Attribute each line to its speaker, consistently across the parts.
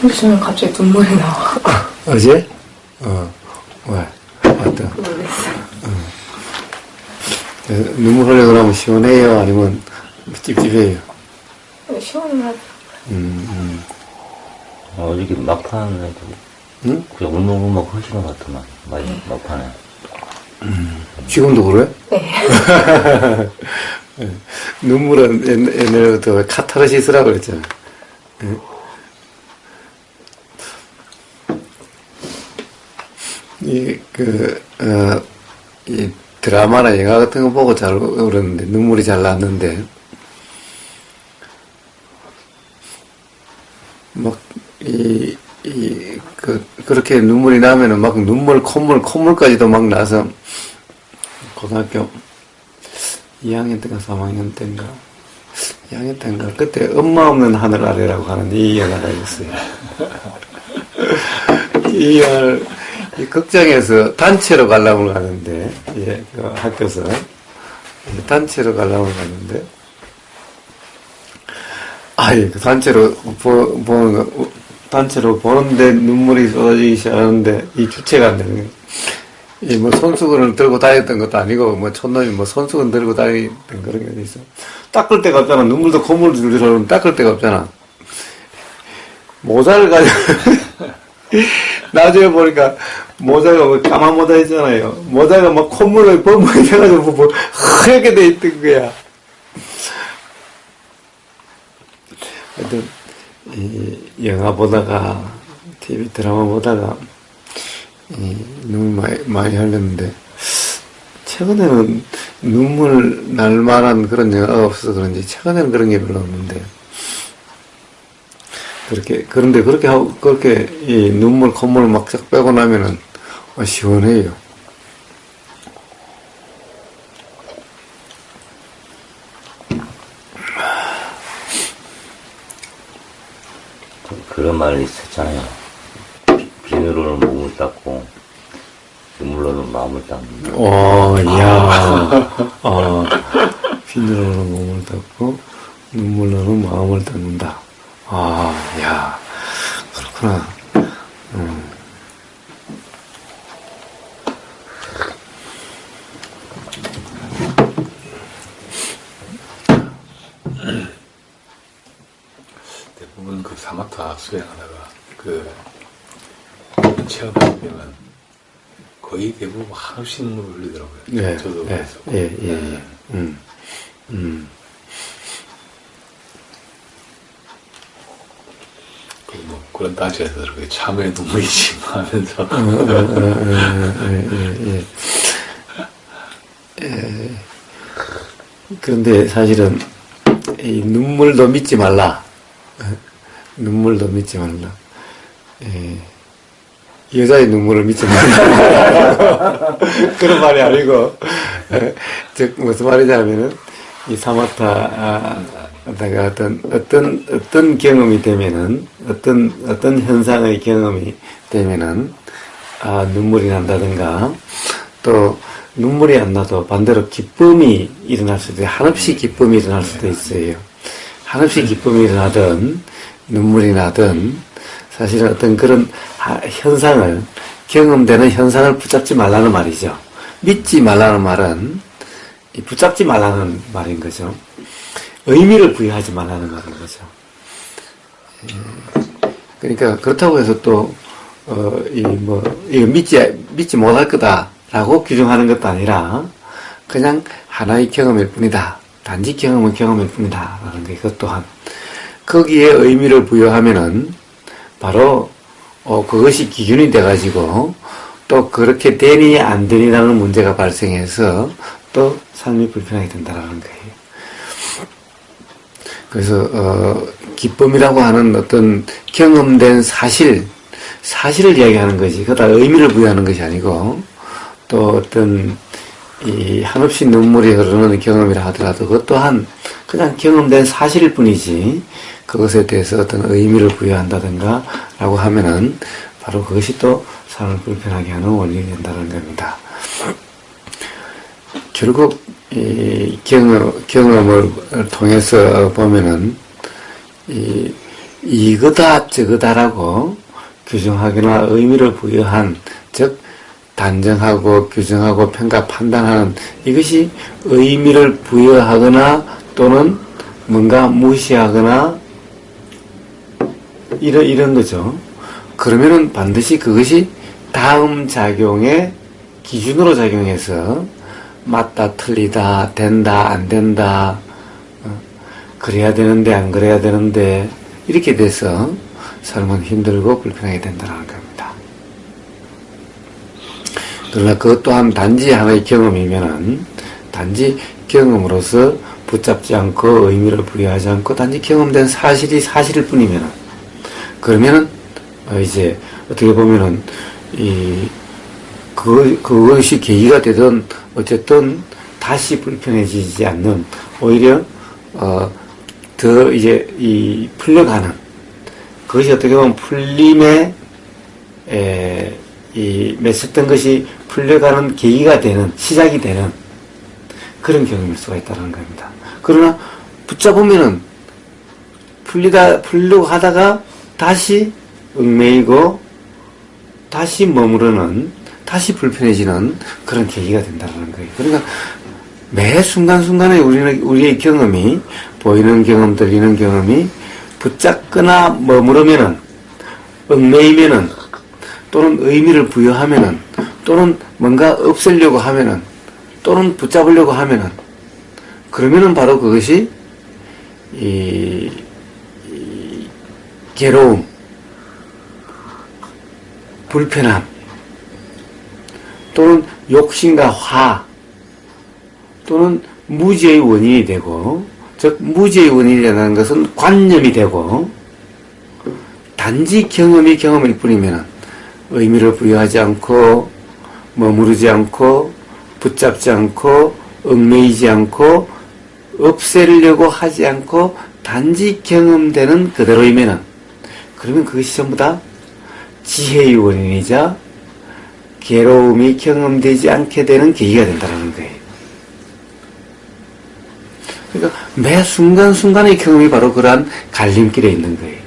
Speaker 1: 요즘은 갑자기 눈물이 나와.
Speaker 2: 어제? 왜? 어떤?
Speaker 1: 모르겠어요.
Speaker 2: 눈물 흘리고 나면 시원해요? 아니면 찝찝해요?
Speaker 1: 시원하더라고요.
Speaker 3: 어저께 막판에도
Speaker 2: 응?
Speaker 3: 그냥 울먹울먹 하시는 것 같더만. 많이 막판에.
Speaker 2: 지금도 그래?
Speaker 1: 네.
Speaker 2: 눈물은 옛날부터 카타르시스라고 그랬잖아. 이 드라마나 영화 같은 거 보고 잘 울었는데, 눈물이 잘 났는데, 그렇게 눈물이 나면은 막 콧물까지도 막 나서, 고등학교 2학년 때인가 3학년 때인가 2학년 때인가 그때 엄마 없는 하늘 아래라고 하는 이 영화가 있어요. 이 영화를 이 극장에서 단체로 관람을 가는데 그 학교에서 단체로 관람을 가는데 그 단체로 보는데 눈물이 쏟아지기 시작하는데 이 주체가 안 되는 거예요. 손수건을 들고 다녔던 것도 아니고, 촌놈이 손수건 들고 다니던 그런 게 있어. 닦을 데가 없잖아. 눈물도 콧물 줄줄 닦을 데가 없잖아. 모자를 가지고, 나중에 보니까, 모자가 까만 모자 있잖아요. 모자가 막 콧물을 범벅이 돼가지고, 하얗게 돼 있던 거야. 하여튼, 영화 보다가, TV 드라마 보다가, 눈물 많이 흘렸는데, 최근에는 눈물 날 만한 그런 영화가 없어서 그런지, 최근에는 그런 게 별로 없는데, 그런데 그렇게 이 눈물, 콧물 막 쫙 빼고 나면은, 시원해요.
Speaker 3: 그런 말이 있었잖아요. 비누로는 몸을 닦고 눈물로는 마음을 닦는다.
Speaker 2: 비누로는 몸을 닦고 눈물로는 마음을 닦는다. 그렇구나.
Speaker 4: 대부분 그 사마타 수행하다가 체험해보면 거의 대부분 한없이 눈물을 흘리더라고요.
Speaker 2: 네,
Speaker 4: 저도
Speaker 2: 네,
Speaker 4: 그랬었고. 그런 단체에서 그렇게 참회 눈물이 심하면서.
Speaker 2: 그런데 사실은 이 눈물도 믿지 말라. 눈물도 믿지 말라. 여자의 눈물을 믿지 말라. 그런 말이 아니고, 즉, 무슨 말이냐면은, 이 사마타다가 어떤 경험이 되면은, 어떤 현상의 경험이 되면은, 눈물이 난다든가, 또, 눈물이 안 나도 반대로 기쁨이 일어날 수도 있어요. 한없이 기쁨이 일어날 수도 있어요. 한없이 기쁨이 일어나든, 눈물이 나든, 사실은 어떤 그런 현상을, 경험되는 현상을 붙잡지 말라는 말이죠. 믿지 말라는 말은, 붙잡지 말라는 말인 거죠. 의미를 부여하지 말라는 말인 거죠. 그러니까, 그렇다고 해서 또, 이거 믿지 못할 거다라고 규정하는 것도 아니라, 그냥 하나의 경험일 뿐이다. 단지 경험은 경험일 뿐이다. 라는 게 이것 또한. 거기에 의미를 부여하면은, 바로 그것이 기준이 돼가지고 또 그렇게 되니 안 되니라는 문제가 발생해서 또 삶이 불편하게 된다라는 거예요. 그래서 기쁨이라고 하는 어떤 경험된 사실을 이야기하는 거지. 그다 의미를 부여하는 것이 아니고 또 어떤 이 한없이 눈물이 흐르는 경험이라 하더라도 그것 또한 그냥 경험된 사실일 뿐이지 그것에 대해서 어떤 의미를 부여한다든가 라고 하면은 바로 그것이 또 삶을 불편하게 하는 원인이 된다는 겁니다. 결국 이 경험을 통해서 보면은 이 이거다 저거다라고 규정하거나 의미를 부여한, 즉 단정하고 규정하고 평가 판단하는, 이것이 의미를 부여하거나 또는 뭔가 무시하거나 이런 거죠. 그러면은 반드시 그것이 다음 작용의 기준으로 작용해서 맞다 틀리다 된다 안 된다, 그래야 되는데 안 그래야 되는데 이렇게 돼서 삶은 힘들고 불편하게 된다는 겁니다. 그러나 그것 또한 단지 하나의 경험이면은, 단지 경험으로서 붙잡지 않고 의미를 부여하지 않고 단지 경험된 사실이 사실일 뿐이면은, 그러면은 이제 어떻게 보면은 그것이 계기가 되든 어쨌든 다시 불편해지지 않는, 오히려 더 이제 풀려가는, 그것이 어떻게 보면 풀림에 맺혔던 것이 풀려가는 계기가 되는, 시작이 되는 그런 경험일 수가 있다는 겁니다. 그러나 붙잡으면은 풀려고 하다가 다시 얽매이고 다시 머무르는, 다시 불편해지는 그런 계기가 된다는 거예요. 그러니까 매 순간순간에 우리의 경험이, 보이는 경험, 들리는 경험이 붙잡거나 머무르면은, 얽매이면은, 또는 의미를 부여하면은, 또는 뭔가 없애려고 하면은, 또는 붙잡으려고 하면은, 그러면은 바로 그것이 괴로움, 불편함, 또는 욕심과 화, 또는 무지의 원인이 되고, 즉 무지의 원인이라는 것은 관념이 되고, 단지 경험일 뿐이면 의미를 부여하지 않고 머무르지 않고 붙잡지 않고 얽매이지 않고 없애려고 하지 않고 단지 경험되는 그대로이면, 그러면 그것이 전부 다 지혜의 원인이자 괴로움이 경험되지 않게 되는 계기가 된다는 거예요. 그러니까 매 순간순간의 경험이 바로 그러한 갈림길에 있는 거예요.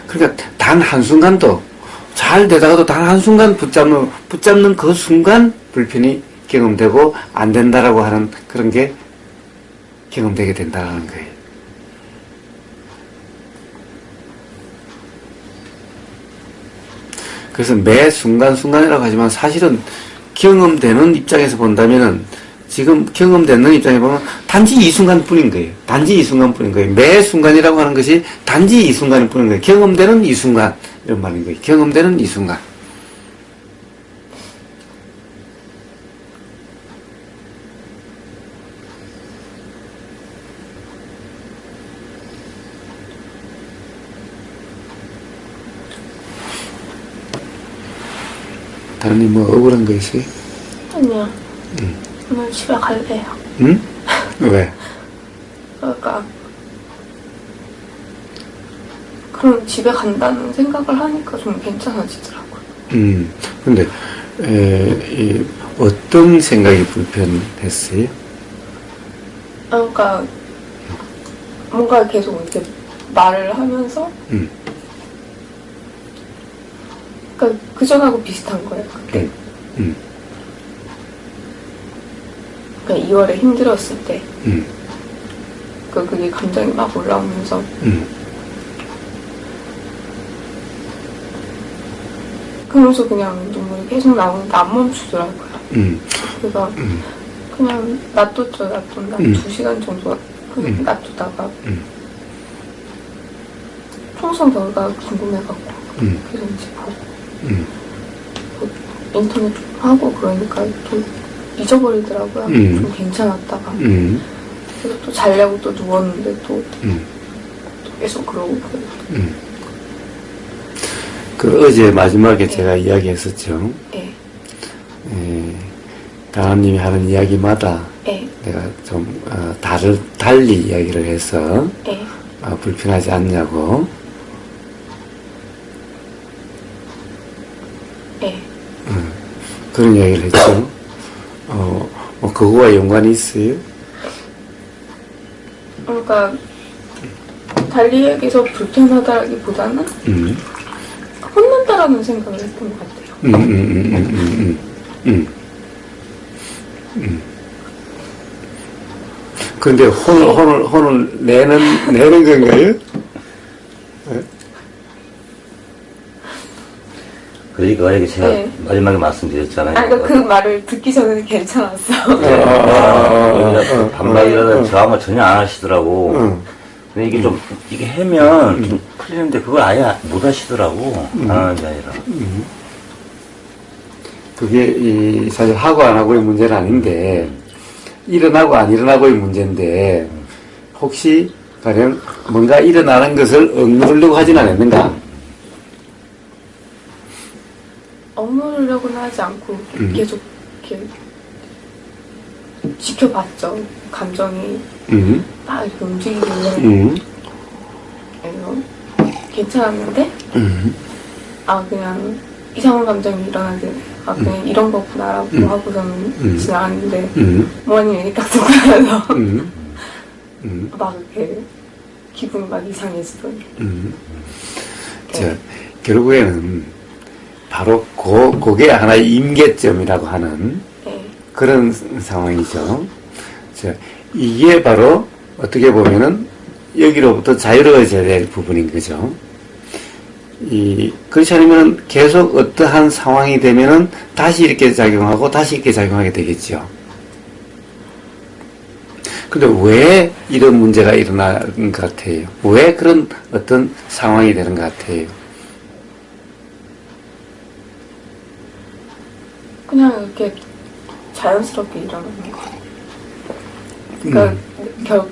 Speaker 2: 그러니까 단 한순간도 잘 되다가도 단 한순간 붙잡는 그 순간 불편이 경험되고 안 된다라고 하는 그런 게 경험되게 된다는 거예요. 그래서 매 순간순간이라고 하지만 사실은 경험되는 입장에서 본다면은, 지금 경험되는 입장에 보면 단지 이 순간뿐인 거예요. 단지 이 순간뿐인 거예요. 매 순간이라고 하는 것이 단지 이 순간일 뿐인 거예요. 경험되는 이 순간, 이런 말인 거예요. 경험되는 이 순간. 다른님 뭐 억울한 거 있어요?
Speaker 1: 아니요. 오늘 집에 갈래요.
Speaker 2: 응? 왜?
Speaker 1: 그러니까 그럼 집에 간다는 생각을 하니까 좀 괜찮아지더라고요.
Speaker 2: 근데 어떤 생각이 불편했어요?
Speaker 1: 그러니까 뭔가 계속 이렇게 말을 하면서 그러니까 그전하고 비슷한 거예요. 그게. 그러니까 2월에 힘들었을 때 그게 감정이 막 올라오면서 그러면서 그냥 눈물이 계속 나오는데 안 멈추더라고요. 그래서 그냥 놔뒀죠. 한 2시간 정도 놔두다가 총선 결과 궁금해갖고 그래서 이제 보고 인터넷 좀 하고 그러니까 좀 잊어버리더라고요. 좀 괜찮았다가 그래서 또 자려고 또 누웠는데 또 계속 그러고
Speaker 2: 그 어제 마지막에 제가 이야기했었죠.
Speaker 1: 네.
Speaker 2: 다람님이 하는 이야기마다 내가 좀 달리 이야기를 해서 불편하지 않냐고. 그런 이야기를 했죠. 뭐 그거와 연관이 있어요?
Speaker 1: 그러니까 달리 얘기해서 불편하다기보다는 혼난다라는 생각을 했던 것 같아요.
Speaker 2: 그런데 혼을 내는 건가요?
Speaker 3: 그러니까 만약에 제가
Speaker 1: 네.
Speaker 3: 마지막에 말씀드렸잖아요.
Speaker 1: 그러니까 그 말을 듣기 전에는 괜찮았어.
Speaker 3: 여기다 반박이라든 저항을 전혀 안 하시더라고. 근데 이게 좀, 이게 해면 좀 풀리는데 그걸 아예 못 하시더라고. 안 하는 게 아니라.
Speaker 2: 그게 사실 하고 안 하고의 문제는 아닌데, 일어나고 안 일어나고의 문제인데, 혹시 가령 뭔가 일어나는 것을 억누르려고 하진 않았는가?
Speaker 1: 억누르려고는 하지 않고 계속 이렇게 지켜봤죠. 감정이 막 이렇게 움직이길래 그래서 괜찮았는데 그냥 이상한 감정이 일어나는데 그냥 이런 거구나라고 하고서는 지나갔는데 어머님이 딱 들어가서 막 이렇게 기분이 막 이상해지더니
Speaker 2: 자, 결국에는 바로 그게 하나의 임계점이라고 하는
Speaker 1: 네.
Speaker 2: 그런 상황이죠. 자, 이게 바로 어떻게 보면은 여기로부터 자유로워져야 될 부분인 거죠. 그렇지 않으면 계속 어떠한 상황이 되면은 다시 이렇게 작용하고 다시 이렇게 작용하게 되겠죠. 근데 왜 이런 문제가 일어나는 것 같아요? 왜 그런 어떤 상황이 되는 것 같아요?
Speaker 1: 그냥 이렇게 자연스럽게 일어나는 거. 그러니까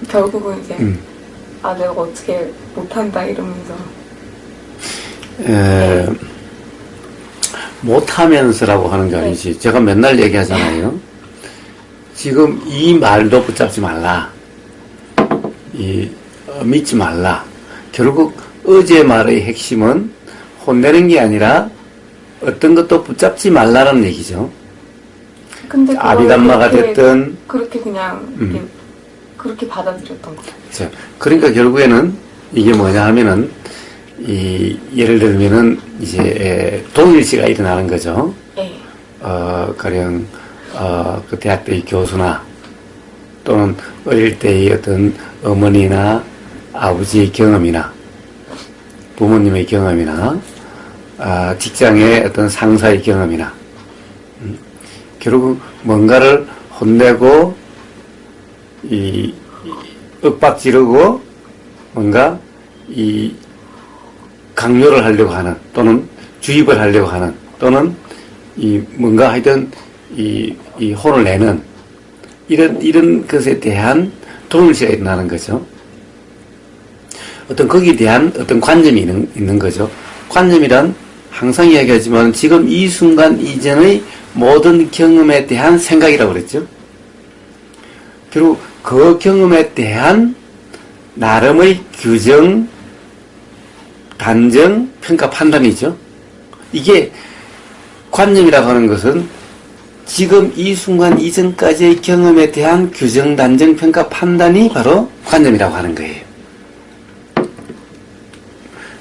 Speaker 1: 결국은 이제 내가 어떻게 못한다 이러면서
Speaker 2: 못하면서라고 하는 게 아니지. 제가 맨날 얘기하잖아요. 지금 이 말도 붙잡지 말라. 믿지 말라. 결국 어제 말의 핵심은 혼내는 게 아니라 어떤 것도 붙잡지 말라는 얘기죠.
Speaker 1: 근데
Speaker 2: 아비담마가 됐든
Speaker 1: 그렇게 그냥 이렇게 그렇게 받아들였던 거.
Speaker 2: 자, 그러니까 결국에는 이게 뭐냐 하면은 예를 들면은 이제 동일시가 일어나는 거죠.
Speaker 1: 네.
Speaker 2: 가령 그 대학 때의 교수나 또는 어릴 때의 어떤 어머니나 아버지의 경험이나 부모님의 경험이나 직장의 어떤 상사의 경험이나 결국 뭔가를 혼내고 윽박 지르고 뭔가 강요를 하려고 하는 또는 주입을 하려고 하는 또는 뭔가 하여튼 혼을 내는 이런 것에 대한 동일시가 일어나는 거죠. 어떤 거기에 대한 어떤 관념이 있는 거죠. 관념이란 항상 이야기하지만 지금 이 순간 이전의 모든 경험에 대한 생각이라고 그랬죠. 결국 그 경험에 대한 나름의 규정, 단정, 평가, 판단이죠. 이게 관념이라고 하는 것은 지금 이 순간 이전까지의 경험에 대한 규정, 단정, 평가, 판단이 바로 관념이라고 하는 거예요.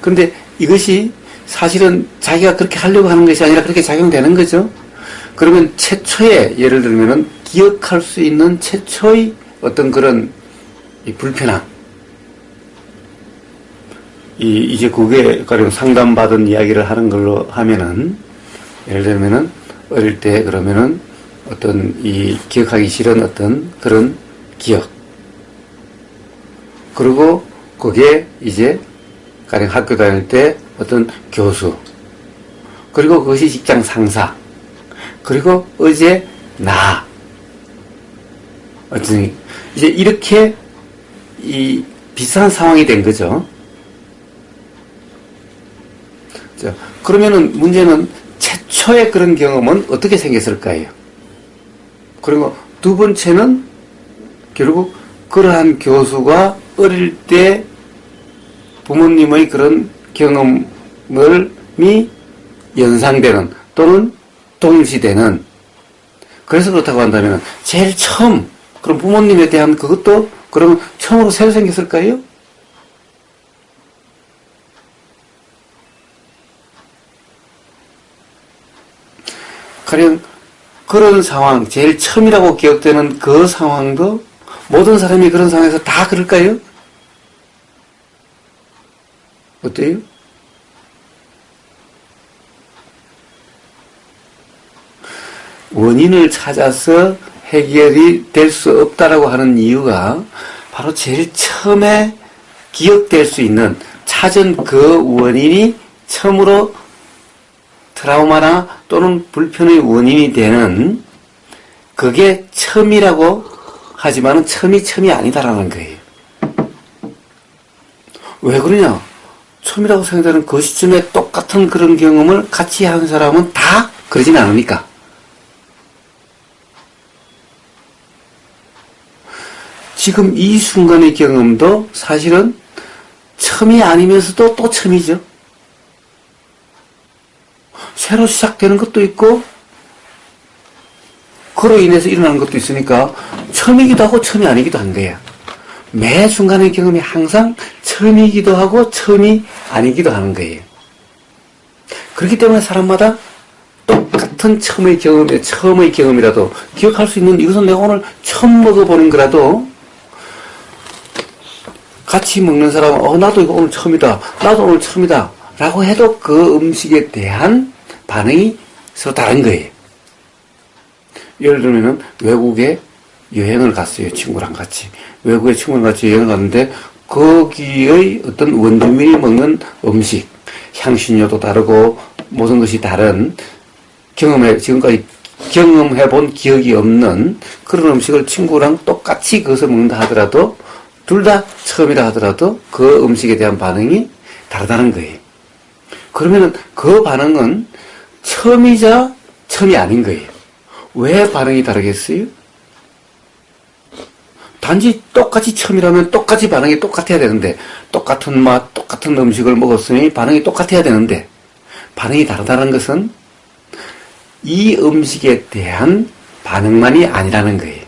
Speaker 2: 그런데 이것이 사실은 자기가 그렇게 하려고 하는 것이 아니라 그렇게 작용되는 거죠. 그러면 최초의, 예를 들면은 기억할 수 있는 최초의 어떤 그런 불편함. 이제 그게 가령 상담받은 이야기를 하는 걸로 하면은, 예를 들면은 어릴 때 그러면은 어떤 기억하기 싫은 어떤 그런 기억. 그리고 그게 이제 가령 학교 다닐 때 어떤 교수. 그리고 그것이 직장 상사. 그리고 어제 나. 어떤 이제 이렇게 비슷한 상황이 된 거죠. 자, 그러면은 문제는 최초의 그런 경험은 어떻게 생겼을까요? 그리고 두 번째는 결국 그러한 교수가 어릴 때 부모님의 그런 경험이 연상되는 또는 동일시되는, 그래서 그렇다고 한다면 제일 처음 그럼 부모님에 대한 그것도 그러면 처음으로 새로 생겼을까요? 가령 그런 상황, 제일 처음이라고 기억되는 그 상황도 모든 사람이 그런 상황에서 다 그럴까요? 어때요? 원인을 찾아서 해결이 될 수 없다라고 하는 이유가 바로 제일 처음에 기억될 수 있는 찾은 그 원인이 처음으로 트라우마나 또는 불편의 원인이 되는 그게 처음이라고 하지만은 처음이 아니다라는 거예요. 왜 그러냐? 처음이라고 생각되는 그 시점에 똑같은 그런 경험을 같이 한 사람은 다 그러진 않으니까. 지금 이 순간의 경험도 사실은 처음이 아니면서도 또 처음이죠. 새로 시작되는 것도 있고 그로 인해서 일어나는 것도 있으니까 처음이기도 하고 처음이 아니기도 한 거예요. 매 순간의 경험이 항상 처음이기도 하고 처음이 아니기도 하는 거예요. 그렇기 때문에 사람마다 똑같은 처음의 경험이라도 기억할 수 있는, 이것은 내가 오늘 처음 먹어보는 거라도 같이 먹는 사람은 나도 이거 오늘 처음이다, 나도 오늘 처음이다 라고 해도 그 음식에 대한 반응이 서로 다른 거예요. 예를 들면 외국에 여행을 갔어요. 친구랑 같이. 외국에 친구랑 같이 여행을 갔는데 거기의 어떤 원주민이 먹는 음식, 향신료도 다르고 모든 것이 다른, 지금까지 경험해본 기억이 없는 그런 음식을 친구랑 똑같이 그것을 먹는다 하더라도 둘 다 처음이라 하더라도 그 음식에 대한 반응이 다르다는 거예요. 그러면은 그 반응은 처음이자 처음이 아닌 거예요. 왜 반응이 다르겠어요? 단지 똑같이 처음이라면 똑같이 반응이 똑같아야 되는데, 똑같은 맛, 똑같은 음식을 먹었으니 반응이 똑같아야 되는데, 반응이 다르다는 것은 이 음식에 대한 반응만이 아니라는 거예요.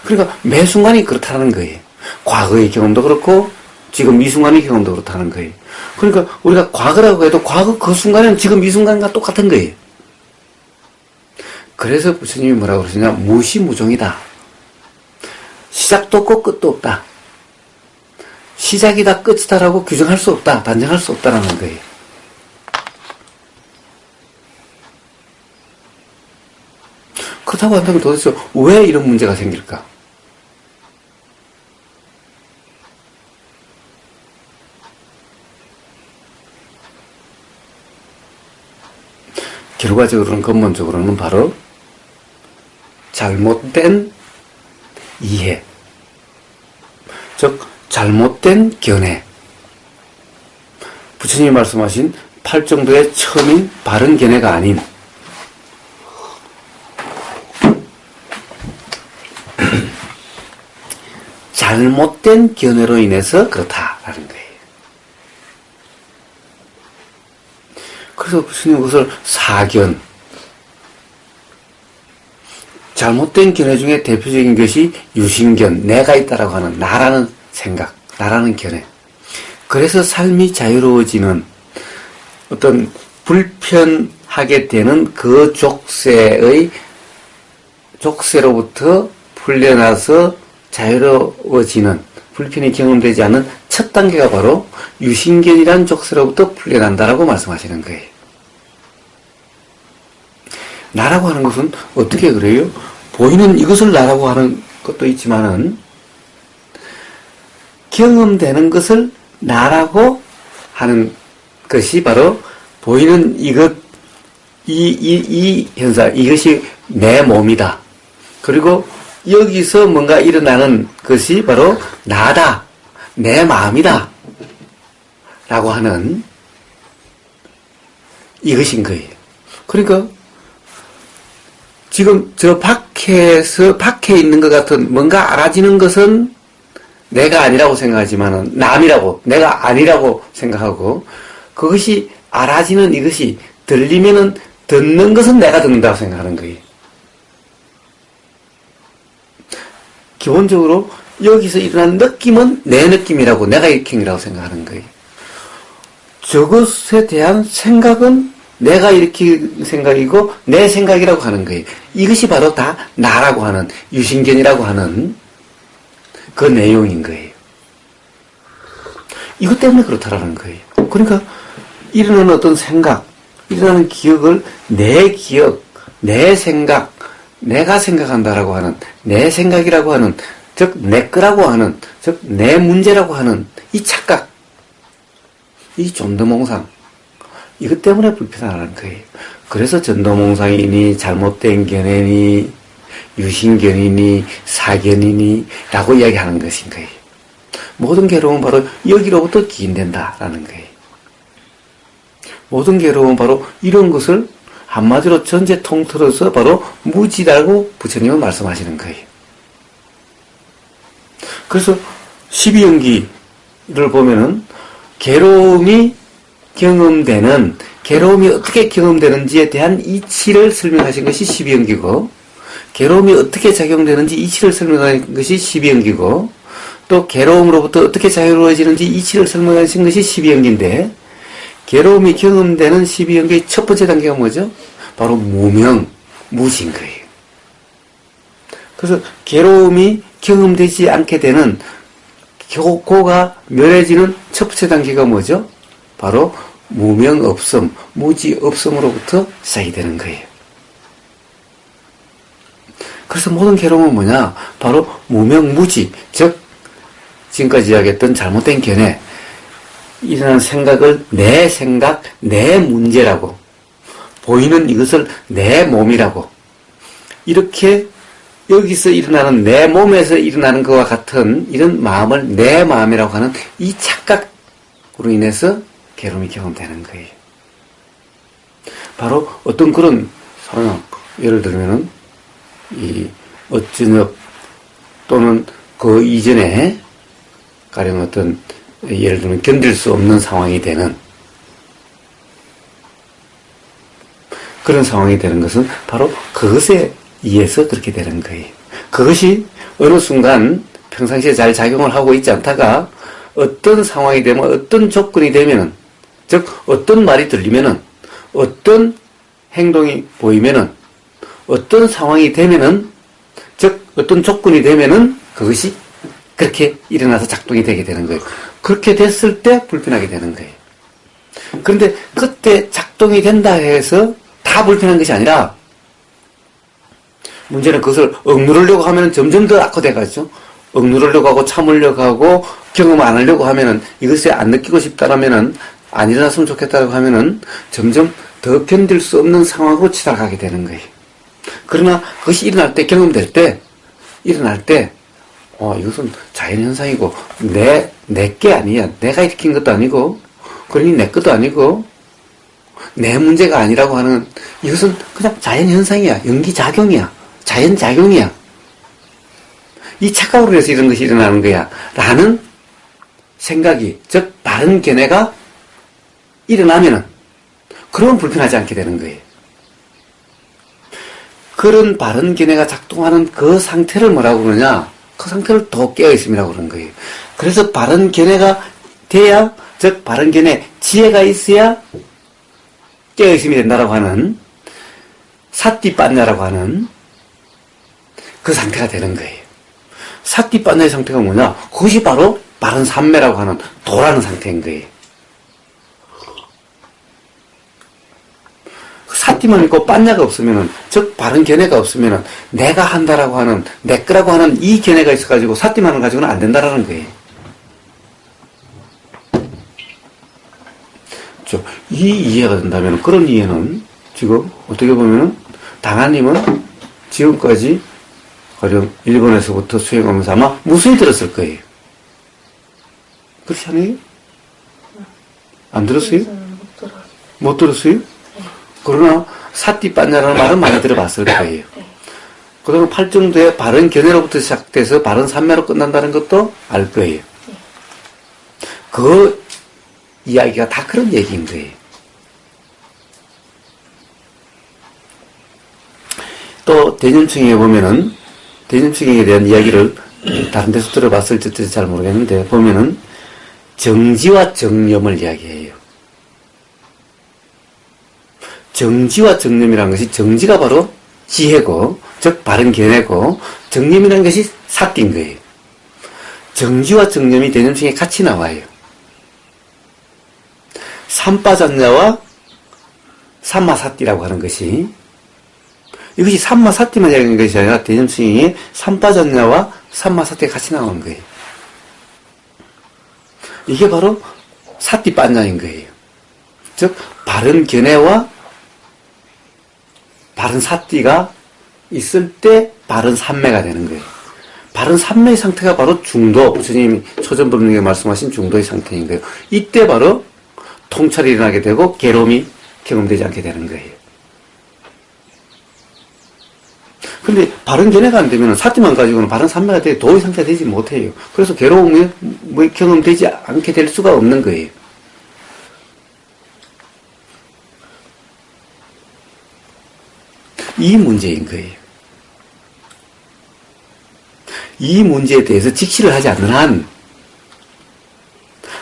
Speaker 2: 그러니까 매 순간이 그렇다는 거예요. 과거의 경험도 그렇고 지금 이 순간의 경험도 그렇다는 거예요. 그러니까 우리가 과거라고 해도 과거 그 순간은 지금 이 순간과 똑같은 거예요. 그래서 부처님이 뭐라고 그러시냐? 무시무종이다. 시작도 없고 끝도 없다. 시작이다 끝이다라고 규정할 수 없다. 단정할 수 없다라는 거예요. 그렇다고 한다면 도대체 왜 이런 문제가 생길까? 결과적으로는, 근본적으로는 바로 잘못된 이해, 즉 잘못된 견해, 부처님이 말씀하신 8정도의 처음인 바른 견해가 아닌 잘못된 견해로 인해서 그렇다라는 거예요. 그래서 부처님 그것을 사견, 잘못된 견해 중에 대표적인 것이 유신견, 내가 있다라고 하는 나라는 생각, 나라는 견해. 그래서 삶이 자유로워지는 어떤 불편하게 되는 그 족쇄로부터 풀려나서 자유로워지는, 불편이 경험되지 않는 첫 단계가 바로 유신견이란 족쇄로부터 풀려난다라고 말씀하시는 거예요. 나라고 하는 것은 어떻게 그래요? 보이는 이것을 나라고 하는 것도 있지만은 경험되는 것을 나라고 하는 것이 바로 보이는 이 현상, 이것이 내 몸이다. 그리고 여기서 뭔가 일어나는 것이 바로 나다, 내 마음이다 라고 하는 이것인 거예요. 그러니까 지금 저 밖에 있는 것 같은 뭔가 알아지는 것은 내가 아니라고 생각하지만은 남이라고, 내가 아니라고 생각하고, 그것이 알아지는 이것이 들리면은 듣는 것은 내가 듣는다고 생각하는 거예요. 기본적으로 여기서 일어난 느낌은 내 느낌이라고, 내가 느낌이라고 생각하는 거예요. 저것에 대한 생각은 내가 이렇게 생각이고 내 생각이라고 하는 거예요. 이것이 바로 다 나라고 하는 유신견이라고 하는 그 내용인 거예요. 이것 때문에 그렇다라는 거예요. 그러니까 일어나는 어떤 생각, 일어나는 기억을 내 기억, 내 생각, 내가 생각한다라고 하는 내 생각이라고 하는 즉 내 거라고 하는 즉 내 문제라고 하는 이 착각, 이 전도몽상 이것 때문에 불편하다는 거예요. 그래서 전도몽상이니 잘못된 견해니 유신견이니 사견이니 라고 이야기하는 것인 거예요. 모든 괴로움은 바로 여기로부터 기인된다라는 거예요. 모든 괴로움은 바로 이런 것을 한마디로 전체 통틀어서 바로 무지라고 부처님은 말씀하시는 거예요. 그래서 12연기를 보면은 괴로움이 경험되는, 괴로움이 어떻게 경험되는지에 대한 이치를 설명하신 것이 12연기고, 괴로움이 어떻게 작용되는지 이치를 설명하신 것이 12연기고, 또 괴로움으로부터 어떻게 자유로워지는지 이치를 설명하신 것이 12연기인데, 괴로움이 경험되는 12연기의 첫 번째 단계가 뭐죠? 바로 무명, 무지인 거예요. 그래서 괴로움이 경험되지 않게 되는 고가 멸해지는 첫 번째 단계가 뭐죠? 바로 무명 없음, 무지 없음으로부터 시작이 되는 거예요. 그래서 모든 괴로움은 뭐냐? 바로 무명 무지, 즉 지금까지 이야기했던 잘못된 견해, 일어난 생각을 내 생각, 내 문제라고, 보이는 이것을 내 몸이라고, 이렇게 여기서 일어나는 내 몸에서 일어나는 것과 같은 이런 마음을 내 마음이라고 하는 이 착각으로 인해서 괴로움이 경험되는 거예요. 바로 어떤 그런 상황, 예를 들면은 이 어쩌녁 또는 그 이전에 가령 어떤 예를 들면 견딜 수 없는 상황이 되는 그런 상황이 되는 것은 바로 그것에 의해서 그렇게 되는 거예요. 그것이 어느 순간 평상시에 잘 작용을 하고 있지 않다가 어떤 상황이 되면 어떤 조건이 되면은 즉 어떤 말이 들리면은 어떤 행동이 보이면은 어떤 상황이 되면은 즉 어떤 조건이 되면은 그것이 그렇게 일어나서 작동이 되게 되는 거예요. 그렇게 됐을 때 불편하게 되는 거예요. 그런데 그때 작동이 된다 해서 다 불편한 것이 아니라 문제는 그것을 억누르려고 하면 점점 더 악화돼가지고 억누르려고 하고 참으려고 하고 경험 안 하려고 하면은 이것을 안 느끼고 싶다라면은 안 일어났으면 좋겠다고 하면은 점점 더 견딜 수 없는 상황으로 치달아가게 되는 거예요. 그러나 그것이 일어날 때 경험될 때 일어날 때 이것은 자연현상이고 내 게 아니야. 내가 일으킨 것도 아니고 그러니 내 것도 아니고 내 문제가 아니라고 하는 이것은 그냥 자연현상이야. 연기작용이야. 자연작용이야. 이 착각으로 해서 이런 것이 일어나는 거야. 라는 생각이, 즉 바른 견해가 일어나면은 그러면 불편하지 않게 되는 거예요. 그런 바른 견해가 작동하는 그 상태를 뭐라고 그러냐? 그 상태를 더 깨어있음이라고 그러는 거예요. 그래서 바른 견해가 돼야, 즉 바른 견해, 지혜가 있어야 깨어있음이 된다라고 하는 사띠빠냐라고 하는 그 상태가 되는 거예요. 사띠빠냐의 상태가 뭐냐? 그것이 바로 바른 삼매라고 하는 도라는 상태인 거예요. 사띠만 있고 빠냐가 없으면은, 즉 바른 견해가 없으면은 내가 한다라고 하는 내 거라고 하는 이 견해가 있어가지고 사띠만을 가지고는 안 된다라는 거예요. 이 이해가 된다면 그런 이해는 지금 어떻게 보면은 당하님은 지금까지 가령 일본에서부터 수행하면서 아마 무수히 들었을 거예요. 그렇지 않아요? 안 들었어요?
Speaker 1: 못 들어요.
Speaker 2: 못 들었어요? 그러나 사띠빠냐라는 말은 많이 들어봤을 거예요. 그다음에 팔정도의 바른 견해로부터 시작돼서 바른 삼매로 끝난다는 것도 알 거예요. 그 이야기가 다 그런 얘기인 거예요. 또 대념층에 보면은 대념층에 대한 이야기를 다른 데서 들어봤을지 잘 모르겠는데 보면은 정지와 정념을 이야기해요. 정지와 정념이라는 것이, 정지가 바로 지혜고, 즉 바른 견해고, 정념이라는 것이 사띠인 거예요. 정지와 정념이 대념성에 같이 나와요. 삼빠전자와 삼마사띠라고 하는 것이, 이것이 삼마사띠만 이야기하는 것이 아니라 대념성에 삼빠전자와 삼마사띠가 같이 나오는 거예요. 이게 바로 사띠빤자인 거예요. 즉 바른 견해와 바른 사띠가 있을 때 바른 삼매가 되는 거예요. 바른 삼매의 상태가 바로 중도, 부처님이 초전법령에 말씀하신 중도의 상태인 거예요. 이때 바로 통찰이 일어나게 되고 괴로움이 경험되지 않게 되는 거예요. 근데 바른 견해가 안 되면 사띠만 가지고는 바른 삼매가 되지 도의 상태가 되지 못해요. 그래서 괴로움이 경험되지 않게 될 수가 없는 거예요. 이 문제인 거예요. 이 문제에 대해서 직시를 하지 않는 한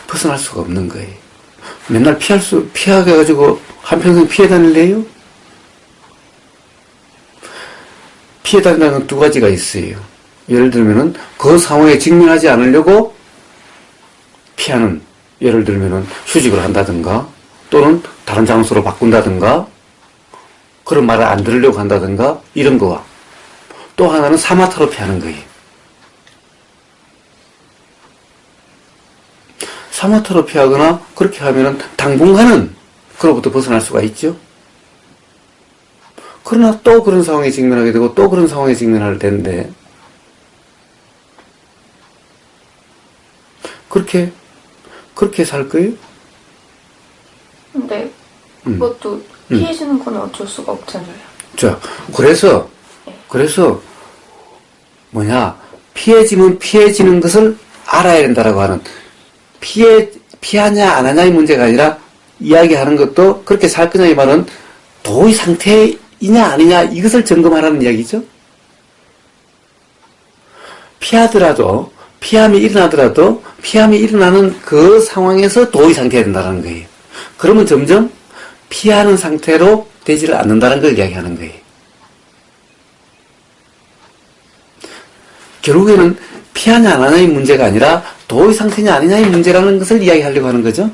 Speaker 2: 벗어날 수가 없는 거예요. 맨날 피하게가지고 한평생 피해 다닐래요? 피해 다닌다는 건 두 가지가 있어요. 예를 들면은 그 상황에 직면하지 않으려고 피하는, 예를 들면은 휴직을 한다든가 또는 다른 장소로 바꾼다든가 그런 말을 안 들으려고 한다든가 이런 거와 또 하나는 사마타로 피하는 거예요. 사마타로 피하거나 그렇게 하면은 당분간은 그로부터 벗어날 수가 있죠. 그러나 또 그런 상황에 직면하게 되고 또 그런 상황에 직면할 텐데 그렇게 살 거예요?
Speaker 1: 근데 그것도 피해지는 건 어쩔 수가 없잖아요.
Speaker 2: 자, 그래서 피해지는 것을 알아야 된다라고 하는, 피하냐 안 하냐의 문제가 아니라 이야기하는 것도 그렇게 살 거냐 이 말은 도의 상태이냐 아니냐 이것을 점검하라는 이야기죠. 피함이 일어나는 그 상황에서 도의 상태가 된다는 거예요. 그러면 점점 피하는 상태로 되지를 않는다는 걸 이야기하는 거예요. 결국에는 피하냐 안 하냐의 문제가 아니라 도의 상태냐 아니냐의 문제라는 것을 이야기하려고 하는 거죠.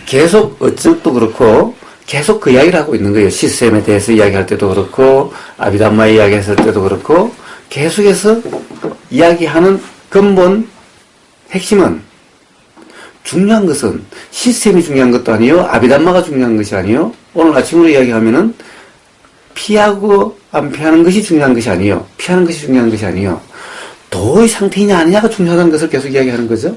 Speaker 2: 계속 어쩌도 그렇고 계속 그 이야기를 하고 있는 거예요. 시스템에 대해서 이야기할 때도 그렇고 아비담마 이야기했을 때도 그렇고 계속해서 이야기하는 근본 핵심은, 중요한 것은 시스템이 중요한 것도 아니요, 아비담마가 중요한 것이 아니요, 오늘 아침으로 이야기하면은 피하고 안 피하는 것이 중요한 것이 아니요, 피하는 것이 중요한 것이 아니요, 도의 상태이냐 아니냐가 중요하다는 것을 계속 이야기하는 거죠.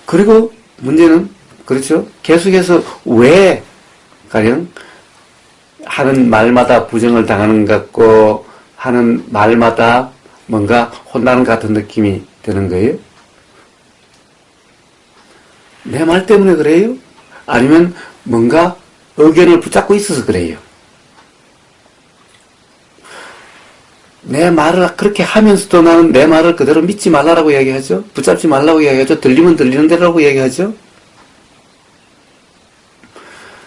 Speaker 2: 그리고 문제는 그렇죠. 계속해서 왜 가령 하는 말마다 부정을 당하는 것 같고 하는 말마다 뭔가 혼나는 것 같은 느낌이 드는 거예요? 내 말 때문에 그래요? 아니면 뭔가 의견을 붙잡고 있어서 그래요? 내 말을 그렇게 하면서도 나는 내 말을 그대로 믿지 말라고 이야기하죠. 붙잡지 말라고 이야기하죠. 들리면 들리는 대로라고 이야기하죠.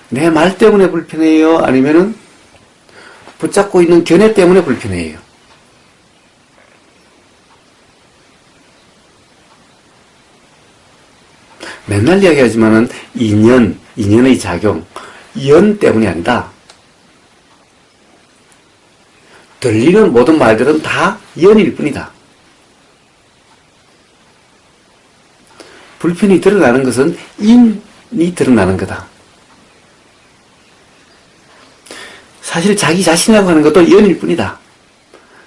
Speaker 2: 내 말 때문에 불편해요? 아니면은 붙잡고 있는 견해 때문에 불편해요? 맨날 이야기하지만은 인연의 작용, 연 때문이 아니다. 들리는 모든 말들은 다 연일 뿐이다. 불편이 드러나는 것은 인이 드러나는 거다. 사실 자기 자신이라고 하는 것도 연일 뿐이다.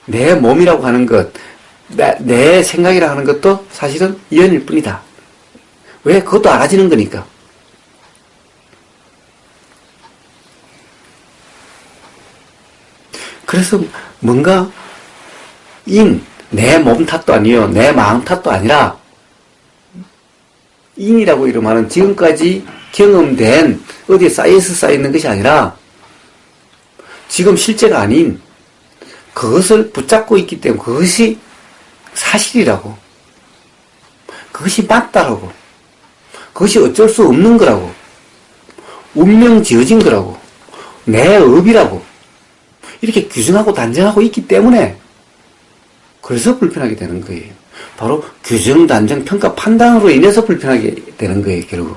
Speaker 2: 내 몸이라고 하는 것, 내 생각이라고 하는 것도 사실은 연일 뿐이다. 왜? 그것도 알아지는 거니까. 그래서 뭔가 내 몸 탓도 아니요, 내 마음 탓도 아니라 인이라고 이름하는 지금까지 경험된 어디에 쌓여서 쌓여있는 것이 아니라 지금 실제가 아닌 그것을 붙잡고 있기 때문에 그것이 사실이라고. 그것이 맞다라고. 그것이 어쩔 수 없는 거라고. 운명 지어진 거라고. 내 업이라고. 이렇게 규정하고 단정하고 있기 때문에 그래서 불편하게 되는 거예요. 바로 규정, 단정, 평가, 판단으로 인해서 불편하게 되는 거예요, 결국.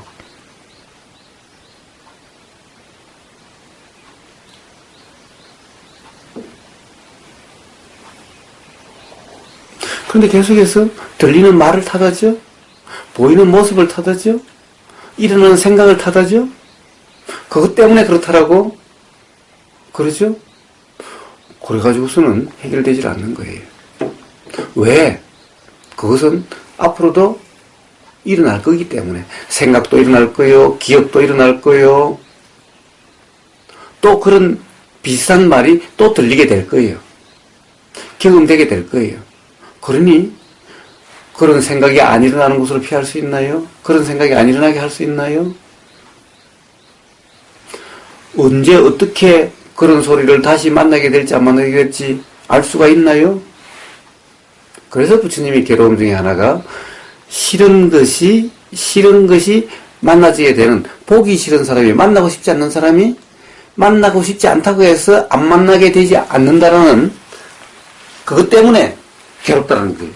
Speaker 2: 그런데 계속해서 들리는 말을 탓하죠. 보이는 모습을 탓하죠. 일어나는 생각을 탓하죠. 그것 때문에 그렇다라고 그러죠. 그래가지고서는 해결되질 않는 거예요. 왜? 그것은 앞으로도 일어날 거기 때문에 생각도 일어날 거예요. 기억도 일어날 거예요. 또 그런 비슷한 말이 또 들리게 될 거예요. 경험되게 될 거예요. 그러니 그런 생각이 안 일어나는 것으로 피할 수 있나요? 그런 생각이 안 일어나게 할 수 있나요? 언제 어떻게 그런 소리를 다시 만나게 될지 안 만나게 될지 알 수가 있나요? 그래서 부처님이 괴로움 중에 하나가 싫은 것이 만나지게 되는, 보기 싫은 사람이, 만나고 싶지 않는 사람이 만나고 싶지 않다고 해서 안 만나게 되지 않는다라는 그것 때문에 괴롭다는 거예요.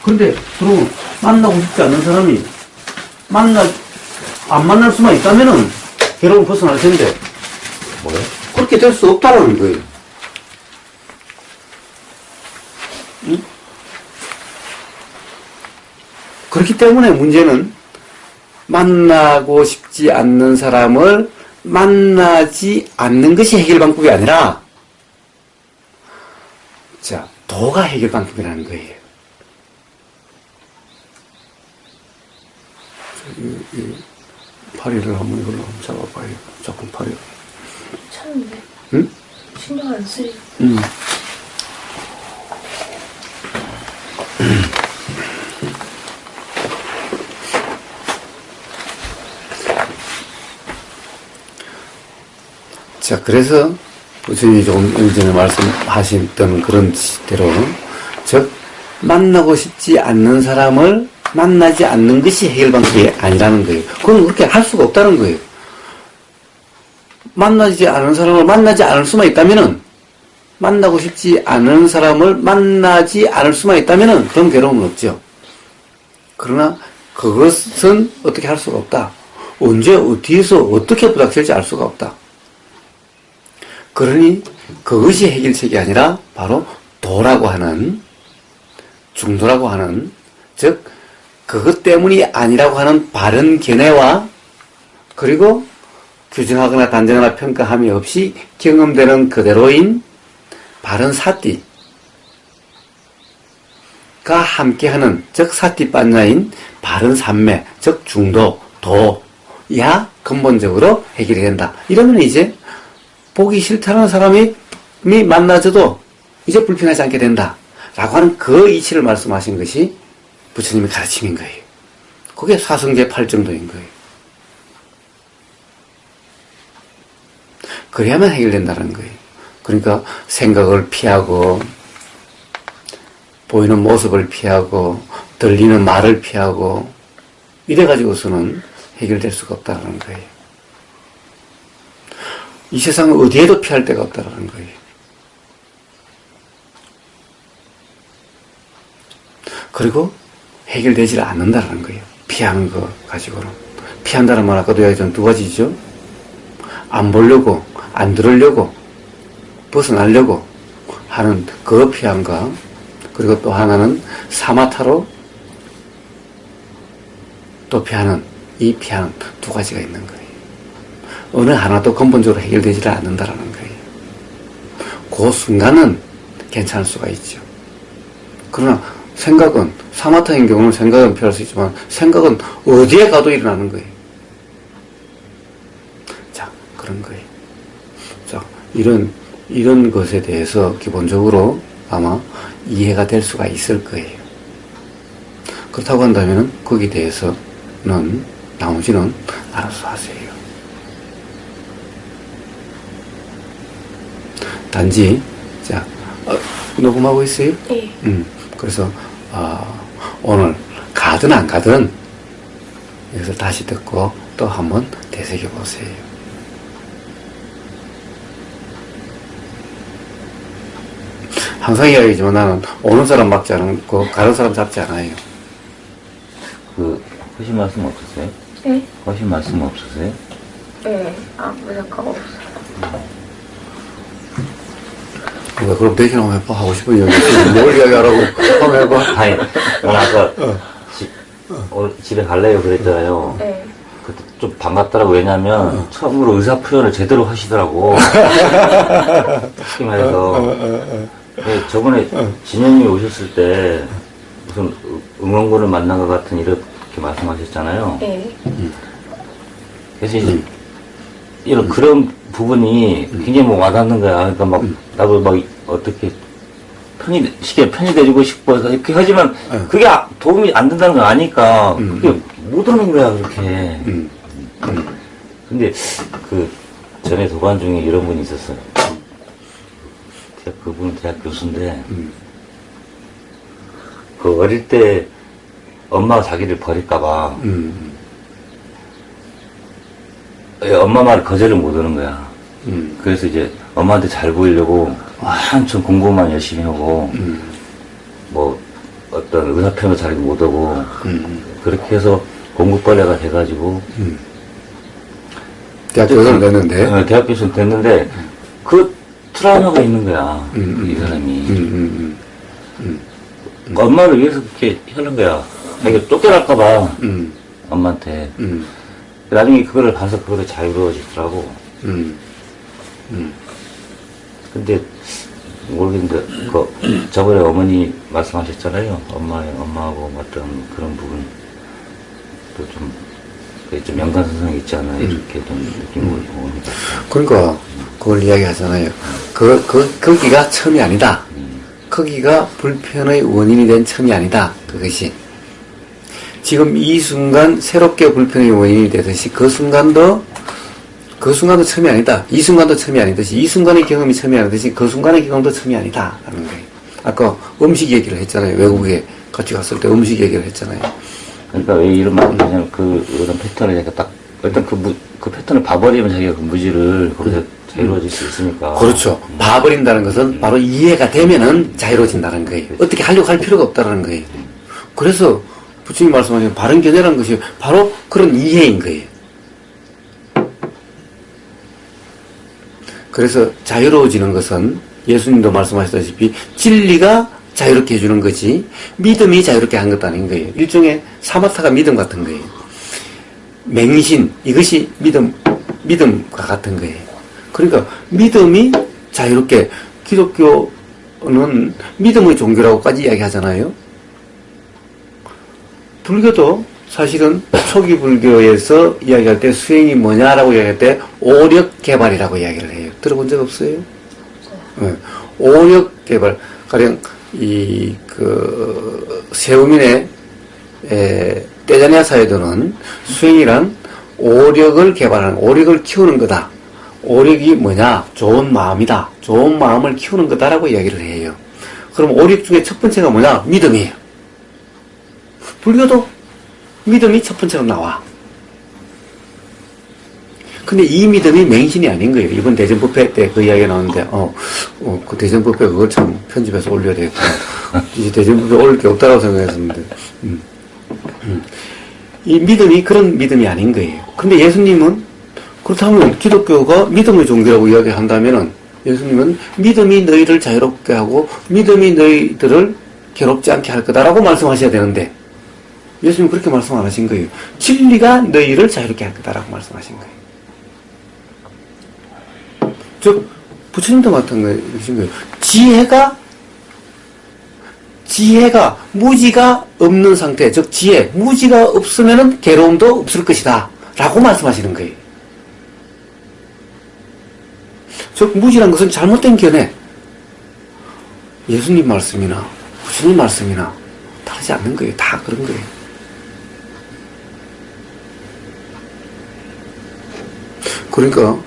Speaker 2: 그런데 그럼 만나고 싶지 않는 사람이 안 만날 수만 있다면은 괴로움 벗어날 텐데
Speaker 3: 뭐요?
Speaker 2: 그렇게 될 수 없다라는 거예요. 응? 그렇기 때문에 문제는 만나고 싶지 않는 사람을 만나지 않는 것이 해결 방법이 아니라 도가 해결 방법이라는 거예요. 이 파리를 한번 이걸로 한번 잡아봐요. 조금 파리.
Speaker 1: 괜찮은데?
Speaker 2: 응?
Speaker 1: 신경 안 쓰이.
Speaker 2: 자, 그래서 부처님이 조금 전에 말씀하셨던 그런 대로, 즉 만나고 싶지 않는 사람을 만나지 않는 것이 해결 방법이 아니라는 거예요. 그건 그렇게 할 수가 없다는 거예요. 만나지 않은 사람을 만나지 않을 수만 있다면은, 만나고 싶지 않은 사람을 만나지 않을 수만 있다면은 그런 괴로움은 없죠. 그러나 그것은 어떻게 할 수가 없다. 언제 어디에서 어떻게 부닥칠지 알 수가 없다. 그러니 그것이 해결책이 아니라 바로 도라고 하는, 중도라고 하는, 즉 그것 때문이 아니라고 하는 바른 견해와, 그리고 규정하거나 단정하거나 평가함이 없이 경험되는 그대로인 바른 사띠가 함께하는, 즉 사띠반야인 바른 삼매, 즉 중도, 도야 근본적으로 해결이 된다. 이러면 이제 보기 싫다는 사람이 만나져도 이제 불편하지 않게 된다 라고 하는 그 이치를 말씀하신 것이 부처님의 가르침인 거예요. 그게 사성제 8정도인 거예요. 그래야만 해결된다는 거예요. 그러니까 생각을 피하고, 보이는 모습을 피하고, 들리는 말을 피하고, 이래가지고서는 해결될 수가 없다는 거예요. 이 세상은 어디에도 피할 데가 없다는 거예요. 그리고 해결되지 않는다는 거예요. 피하는 거 가지고는. 피한다는 말 아까도 이야기했던 두 가지죠. 안 보려고, 안 들으려고, 벗어나려고 하는 그 피함과, 그리고 또 하나는 사마타로 또 피하는, 이 피함 두 가지가 있는 거예요. 어느 하나도 근본적으로 해결되지 않는다라는 거예요. 그 순간은 괜찮을 수가 있죠. 그러나 생각은, 사마타인 경우는 생각은 피할 수 있지만 생각은 어디에 가도 일어나는 거예요. 자, 그런 거예요. 자, 이런 것에 대해서 기본적으로 아마 이해가 될 수가 있을 거예요. 그렇다고 한다면 거기에 대해서는 나머지는 알아서 하세요. 단지, 자, 녹음하고 있어요?
Speaker 1: 네.
Speaker 2: 그래서, 오늘 가든 안 가든, 여기서 다시 듣고 또 한번 되새겨 보세요. 항상 이야기지만 나는 오는 사람 막지 않고 가는 사람 잡지 않아요.
Speaker 3: 하신 말씀 없으세요?
Speaker 1: 네?
Speaker 3: 하신 말씀 없으세요?
Speaker 1: 네. 아무 생각 없어요.
Speaker 2: 그럼 대신 한번 해봐. 하고 싶은 이야기 있으면 뭘 이야기하라고 한번 해봐.
Speaker 3: 아니, 오늘 아까 오늘 집에 갈래요 그랬잖아요.
Speaker 1: 네.
Speaker 3: 그때 좀 반갑더라고. 왜냐면 처음으로 의사 표현을 제대로 하시더라고. 특히 말해서 네, 저번에 진현님이 오셨을 때 무슨 응원군을 만난 것 같은 이렇게 말씀하셨잖아요.
Speaker 1: 네.
Speaker 3: 그래서 이제 이런 그런 부분이 굉장히 뭐 와닿는 거야. 그러니까 막 나도 막 어떻게 쉽게 편의돼주고 싶어서 이렇게 하지만 그게 도움이 안 된다는 걸 아니까 그게 못 오는 거야 그렇게. 근데 그 전에 도관 중에 이런 분이 있었어요. 그분은 대학 교수인데 그 어릴 때 엄마가 자기를 버릴까봐 엄마 말을 거절을 못 하는 거야. 그래서 이제 엄마한테 잘 보이려고 한참 공부만 열심히 하고 뭐 어떤 의사표현도 잘 못하고 그렇게 해서 공부벌레가 돼가지고
Speaker 2: 대학 교수는 됐는데
Speaker 3: 대학 교수는 됐는데 그 트라우마가 있는 거야. 이 사람이 엄마를 위해서 그렇게 하는 거야. 자기가 쫓겨날까봐 엄마한테. 나중에 그거를 봐서 그거를 자유로워지더라고. 근데 모르겠는데 저번에 어머니 말씀하셨잖아요. 엄마하고 어떤 그런 부분 좀 연관성이 있지 않나 이렇게 좀 느낌을 보니까.
Speaker 2: 그러니까 그걸 이야기하잖아요. 거기가 처음이 아니다. 거기가 불편의 원인이 된 처음이 아니다. 그것이 지금 이 순간 새롭게 불편의 원인이 되듯이 그 순간도 처음이 아니다. 이 순간도 처음이 아니듯이 이 순간의 경험이 처음이 아니듯이 그 순간의 경험도 처음이 아니다. 라는 거예요. 아까 음식 얘기를 했잖아요. 외국에 같이 갔을 때 음식 얘기를 했잖아요.
Speaker 3: 그러니까 왜 이런 말을 하냐면 그런 패턴을 자기가 딱 일단 그 패턴을 봐버리면 자기가 그 무지를 거기서 자유로워질 수 있으니까.
Speaker 2: 그렇죠. 봐버린다는 것은 바로 이해가 되면은 자유로워진다는 거예요. 어떻게 하려고 할 필요가 없다는 거예요. 그래서 부처님 말씀하신 바른 견해라는 것이 바로 그런 이해인 거예요. 그래서 자유로워지는 것은 예수님도 말씀하셨다시피 진리가 자유롭게 해주는 거지 믿음이 자유롭게 한 것도 아닌 거예요. 일종의 사마타가 믿음 같은 거예요. 맹신 이것이 믿음과 같은 거예요. 그러니까 믿음이 자유롭게 기독교는 믿음의 종교라고까지 이야기하잖아요. 불교도 사실은 초기 불교에서 이야기할 때 수행이 뭐냐라고 이야기할 때 오력 개발이라고 이야기를 해요. 들어본 적 없어요? 네. 오력 개발. 가령 세우민의 떼자니아 사회도는 수행이란 오력을 개발하는, 오력을 키우는 거다. 오력이 뭐냐? 좋은 마음이다. 좋은 마음을 키우는 거다라고 이야기를 해요. 그럼 오력 중에 첫 번째가 뭐냐? 믿음이에요. 불교도 믿음이 첫 번째로 나와. 근데 이 믿음이 맹신이 아닌 거예요. 이번 대전법회 때 그 이야기가 나오는데, 그 대전법회 그걸 참 편집해서 올려야 되겠구나. 이제 대전법회 올릴 게 없다고 생각했었는데, 이 믿음이 그런 믿음이 아닌 거예요. 근데 예수님은, 그렇다면 기독교가 믿음의 종교라고 이야기한다면은, 예수님은 믿음이 너희를 자유롭게 하고, 믿음이 너희들을 괴롭지 않게 할 거다라고 말씀하셔야 되는데, 예수님은 그렇게 말씀 안 하신 거예요. 진리가 너희를 자유롭게 할 거다라고 말씀하신 거예요. 즉, 부처님도 마찬가지인 거예요. 지혜가 무지가 없는 상태, 즉 무지가 없으면은 괴로움도 없을 것이다 라고 말씀하시는 거예요. 즉 무지란 것은 잘못된 견해. 예수님 말씀이나 부처님 말씀이나 다르지 않는 거예요. 다 그런 거예요. 그러니까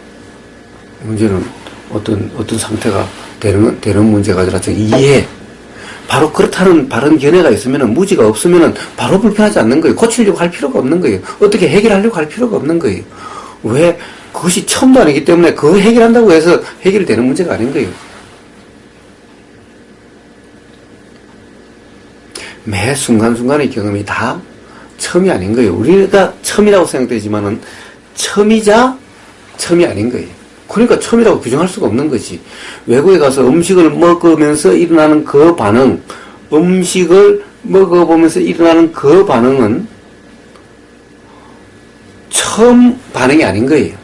Speaker 2: 문제는 어떤 상태가 되는 문제가 아니라 즉 이해. 바로 그렇다는 바른 견해가 있으면은 무지가 없으면은 바로 불편하지 않는 거예요. 고치려고 할 필요가 없는 거예요. 어떻게 해결하려고 할 필요가 없는 거예요. 왜? 그것이 처음도 아니기 때문에 그거 해결한다고 해서 해결되는 문제가 아닌 거예요. 매 순간순간의 경험이 다 처음이 아닌 거예요. 우리가 처음이라고 생각되지만은 처음이자 처음이 아닌 거예요. 그러니까 처음이라고 규정할 수가 없는 거지. 외국에 가서 음식을 먹으면서 일어나는 그 반응, 음식을 먹어보면서 일어나는 그 반응은 처음 반응이 아닌 거예요.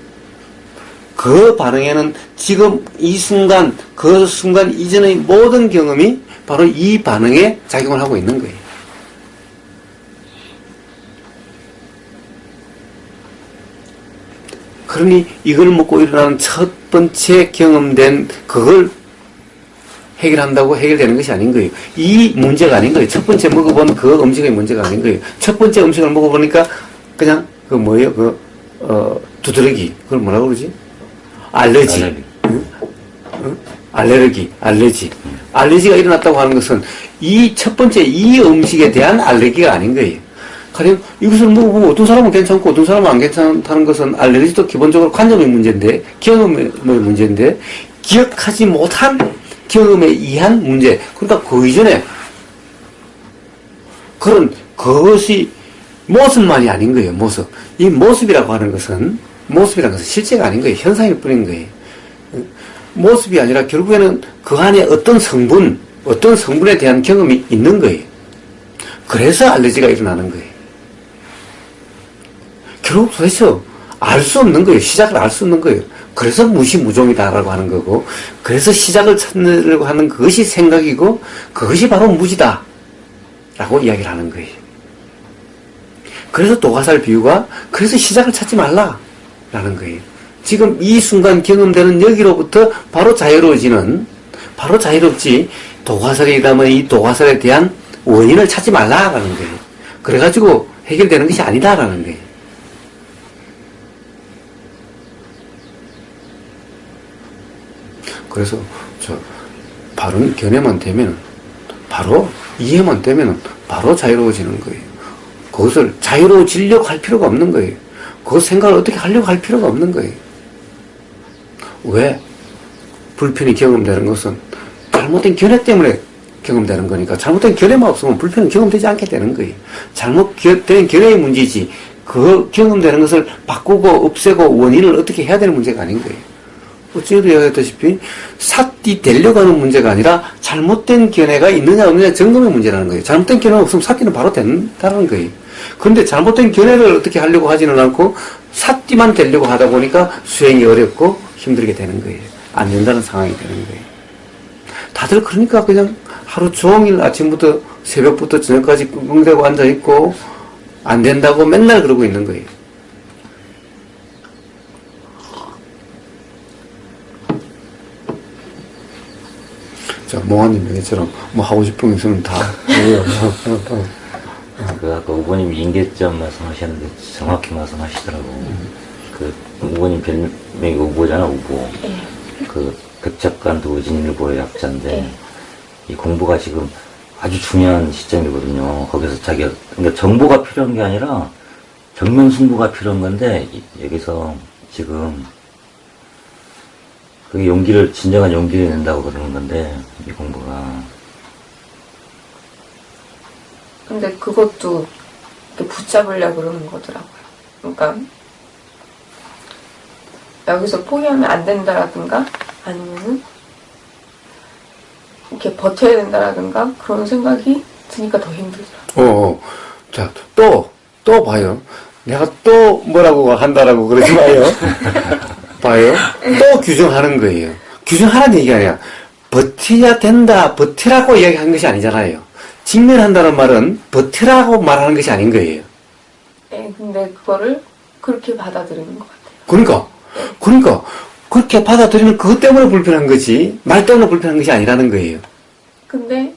Speaker 2: 그 반응에는 지금 이 순간, 그 순간 이전의 모든 경험이 바로 이 반응에 작용을 하고 있는 거예요. 그러니 이걸 먹고 일어나는 첫 번째 경험된 그걸 해결한다고 해결되는 것이 아닌 거예요. 이 문제가 아닌 거예요. 첫 번째 먹어본 그 음식의 문제가 아닌 거예요. 첫 번째 음식을 먹어보니까 그냥 그 뭐예요? 두드러기. 그걸 뭐라고 그러지? 알러지. 알레르기. 알레르기가 일어났다고 하는 것은 이 첫 번째 이 음식에 대한 알레르기가 아닌 거예요. 가령 이것을 먹어보고 어떤 사람은 괜찮고 어떤 사람은 안 괜찮다는 것은 알레르기도 기본적으로 관점의 문제인데 경험의 문제인데 기억하지 못한 경험에 의한 문제. 그러니까 그 이전에 그것이 모습만이 아닌 거예요. 모습. 이 모습이라고 하는 것은 실제가 아닌 거예요. 현상일 뿐인 거예요. 모습이 아니라 결국에는 그 안에 어떤 성분에 대한 경험이 있는 거예요. 그래서 알레르기가 일어나는 거예요. 결국 도대체 알 수 없는 거예요. 시작을 알 수 없는 거예요. 그래서 무시무종이다라고 하는 거고, 그래서 시작을 찾으려고 하는 그것이 생각이고, 그것이 바로 무지다 라고 이야기를 하는 거예요. 그래서 도가살 비유가 그래서 시작을 찾지 말라라는 거예요. 지금 이 순간 경험되는 여기로부터 바로 자유롭지 도가살이라면 이 도가살에 대한 원인을 찾지 말라라는 거예요. 그래가지고 해결되는 것이 아니다라는 거예요. 그래서 바른 견해만 되면 바로 이해만 되면 바로 자유로워지는 거예요. 그것을 자유로워지려고 할 필요가 없는 거예요. 그 생각을 어떻게 하려고 할 필요가 없는 거예요. 왜? 불편이 경험되는 것은 잘못된 견해 때문에 경험되는 거니까 잘못된 견해만 없으면 불편은 경험되지 않게 되는 거예요. 잘못된 견해의 문제지 그 경험되는 것을 바꾸고 없애고 원인을 어떻게 해야 되는 문제가 아닌 거예요. 어제도 이야기했다시피 삿띠 되려고 하는 문제가 아니라 잘못된 견해가 있느냐 없느냐 점검의 문제라는 거예요. 잘못된 견해가 없으면 삿띠는 바로 된다는 거예요. 그런데 잘못된 견해를 어떻게 하려고 하지는 않고 삿띠만 되려고 하다 보니까 수행이 어렵고 힘들게 되는 거예요. 안 된다는 상황이 되는 거예요. 다들 그러니까 그냥 하루 종일 아침부터 새벽부터 저녁까지 끙끙대고 앉아있고 안 된다고 맨날 그러고 있는 거예요. 자, 몽환님 얘기처럼 뭐 하고 싶은 게 있으면 다 해요.
Speaker 3: 그 아까 우보님 인계점 말씀하셨는데 정확히 말씀하시더라고. 그 우보님 별명이 우보잖아, 우보.
Speaker 1: 네.
Speaker 3: 그 백작관도 의진일보의 약자인데 이 공부가 지금 아주 중요한 시점이거든요. 거기서 자기가 그러니까 정보가 필요한 게 아니라 정면 승부가 필요한 건데 여기서 지금 그게 진정한 용기를 낸다고 그러는 건데 이 공부가.
Speaker 1: 근데 그것도 이렇게 붙잡으려고 그러는 거더라고요. 그러니까 여기서 포기하면 안 된다라든가 아니면은 이렇게 버텨야 된다라든가 그런 생각이 드니까 더 힘들더라고요.
Speaker 2: 자, 또 봐요. 내가 또 뭐라고 한다라고 그러지 마요. 봐요. 또 규정하는 거예요. 규정하라는 얘기가 아니라 버텨야 된다, 버티라고 이야기한 것이 아니잖아요. 직면한다는 말은 버티라고 말하는 것이 아닌 거예요.
Speaker 1: 네, 근데 그거를 그렇게 받아들이는 것 같아요.
Speaker 2: 그러니까 그렇게 받아들이면 그것 때문에 불편한 거지 말 때문에 불편한 것이 아니라는 거예요.
Speaker 1: 근데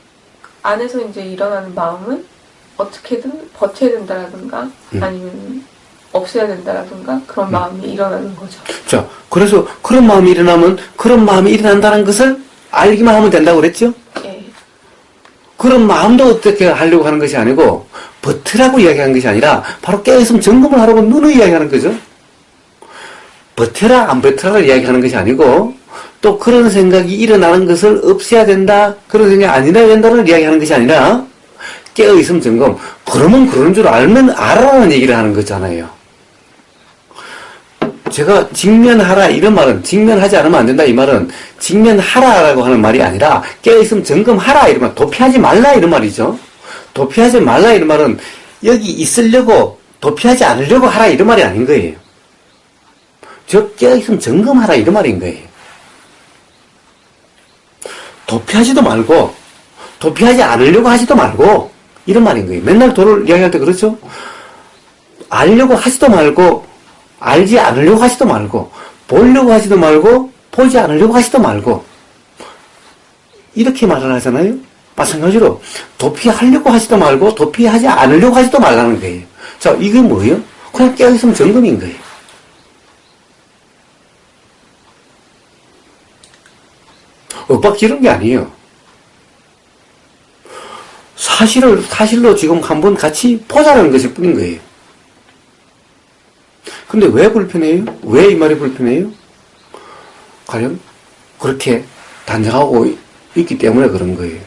Speaker 1: 안에서 이제 일어나는 마음은 어떻게든 버텨야 된다라든가 아니면 없애야 된다라든가 그런 마음이 일어나는 거죠.
Speaker 2: 자, 그래서 그런 마음이 일어나면 그런 마음이 일어난다는 것을 알기만 하면 된다고 그랬죠?
Speaker 1: 예.
Speaker 2: 그런 마음도 어떻게 하려고 하는 것이 아니고 버티라고 이야기하는 것이 아니라 바로 깨어있으면 점검을 하라고 눈을 이야기하는 거죠. 버텨라 안 버텨라를 이야기하는 것이 아니고 또 그런 생각이 일어나는 것을 없애야 된다, 그런 생각이 아니라 된다를 이야기하는 것이 아니라 깨어있으면 점검. 그러면 그런 줄 알면 알아라는 얘기를 하는 거잖아요. 제가 직면하라 이런 말은 직면하지 않으면 안 된다 이 말은 직면하라라고 하는 말이 아니라 깨어있으면 점검하라 이런 말, 도피하지 말라 이런 말이죠. 도피하지 말라 이런 말은 여기 있으려고 도피하지 않으려고 하라 이런 말이 아닌 거예요. 저 깨어있으면 점검하라 이런 말인 거예요. 도피하지도 말고 도피하지 않으려고 하지도 말고 이런 말인 거예요. 맨날 도를 이야기할 때 그렇죠? 알려고 하지도 말고 알지 않으려고 하지도 말고 보려고 하지도 말고 보지 않으려고 하지도 말고 이렇게 말을 하잖아요. 마찬가지로 도피하려고 하지도 말고 도피하지 않으려고 하지도 말라는 거예요. 자, 이게 뭐예요? 그냥 깨어있으면 점검인 거예요. 엇박지른 게 아니에요. 사실로 지금 한번 같이 보자는 것일 뿐인 거예요. 근데 왜 불편해요? 왜 이 말이 불편해요? 과연 그렇게 단정하고 있기 때문에 그런 거예요.